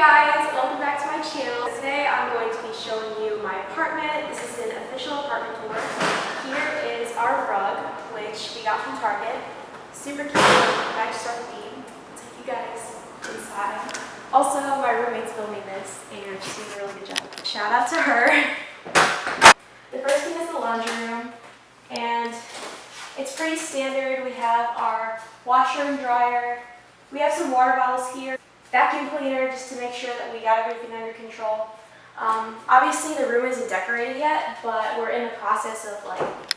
guys, welcome back to my channel. Today I'm going to be showing you my apartment. This is an official apartment tour. Here is our rug, which we got from Target. Super cute, nice dark theme. I'll take you guys inside. Also, my roommate's filming this and she's doing a really good job. Shout out to her. The first thing is the laundry room, and it's pretty standard. We have our washer and dryer. We have some water bottles here. Vacuum cleaner just to make sure that we got everything under control. Obviously the room isn't decorated yet, but we're in the process of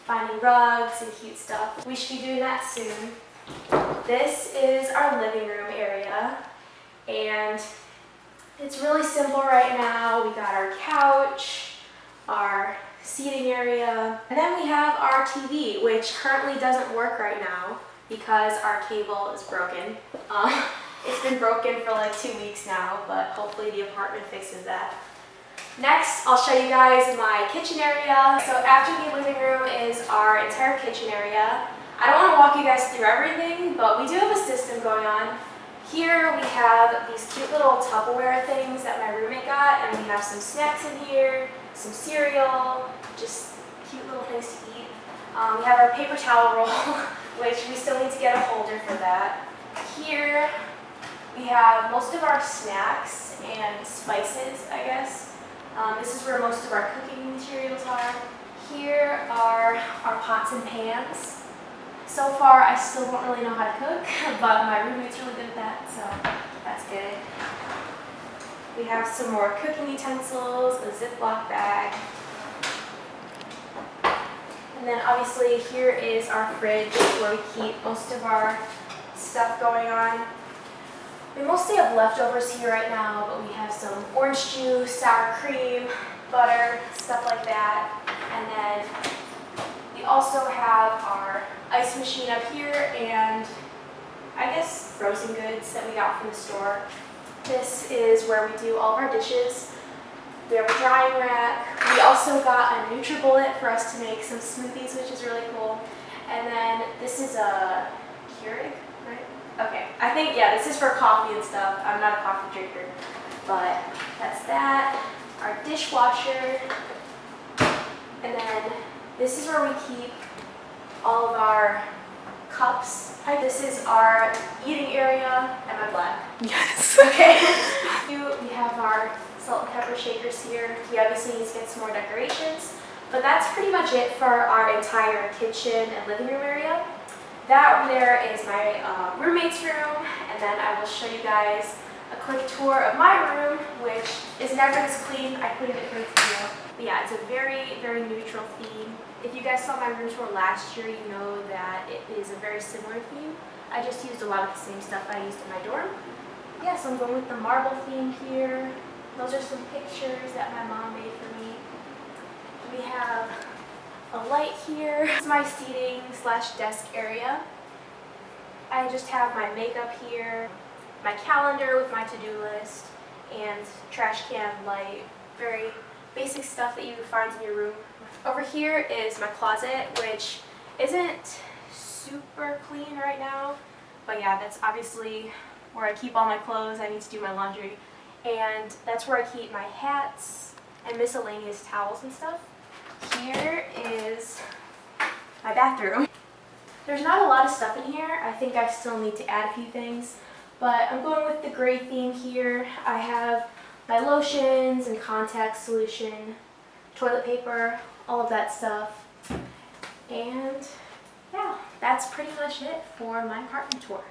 finding rugs and cute stuff. We should be doing that soon. This is our living room area, and it's really simple right now. We got our couch, our seating area, and then we have our TV, which currently doesn't work right now because our cable is broken. It's been broken for like 2 weeks now, but hopefully the apartment fixes that. Next, I'll show you guys my kitchen area. So after the living room is our entire kitchen area. I don't want to walk you guys through everything, but we do have a system going on. Here we have these cute little Tupperware things that my roommate got, and we have some snacks in here, some cereal, just cute little things to eat. We have our paper towel roll, which we still need to get a holder for that. Here we have most of our snacks and spices, I guess. This is where most of our cooking materials are. Here are our pots and pans. So far, I still don't really know how to cook, but my roommate's really good at that, so that's good. We have some more cooking utensils, a Ziploc bag. And then obviously here is our fridge where we keep most of our stuff going on. We mostly have leftovers here right now, but we have some orange juice, sour cream, butter, stuff like that. And then we also have our ice machine up here and I guess frozen goods that we got from the store. This is where we do all of our dishes. We have a drying rack. We also got a NutriBullet for us to make some smoothies, which is really cool. And then this is a Keurig, right? Okay, I think, yeah, this is for coffee and stuff. I'm not a coffee drinker, but that's that. Our dishwasher. And then this is where we keep all of our cups. This is our eating area. Am I black? Yes. Okay. We have our salt and pepper shakers here. We obviously need to get some more decorations, but that's pretty much it for our entire kitchen and living room area. That over there is my roommate's room, and then I will show you guys a quick tour of my room, which is never this clean. I cleaned it for this video. But yeah, it's a very, very neutral theme. If you guys saw my room tour last year, you know that it is a very similar theme. I just used a lot of the same stuff I used in my dorm. Yeah, so I'm going with the marble theme here. Those are some pictures that my mom made for me. We have a light here. This is my seating / desk area. I just have my makeup here, my calendar with my to-do list, and trash can light. Very basic stuff that you would find in your room. Over here is my closet, which isn't super clean right now, but yeah, that's obviously where I keep all my clothes. I need to do my laundry, and that's where I keep my hats and miscellaneous towels and stuff. Here is my bathroom. There's not a lot of stuff in here. I think I still need to add a few things, but I'm going with the gray theme here. I have my lotions and contact solution, toilet paper, all of that stuff. And yeah, that's pretty much it for my apartment tour.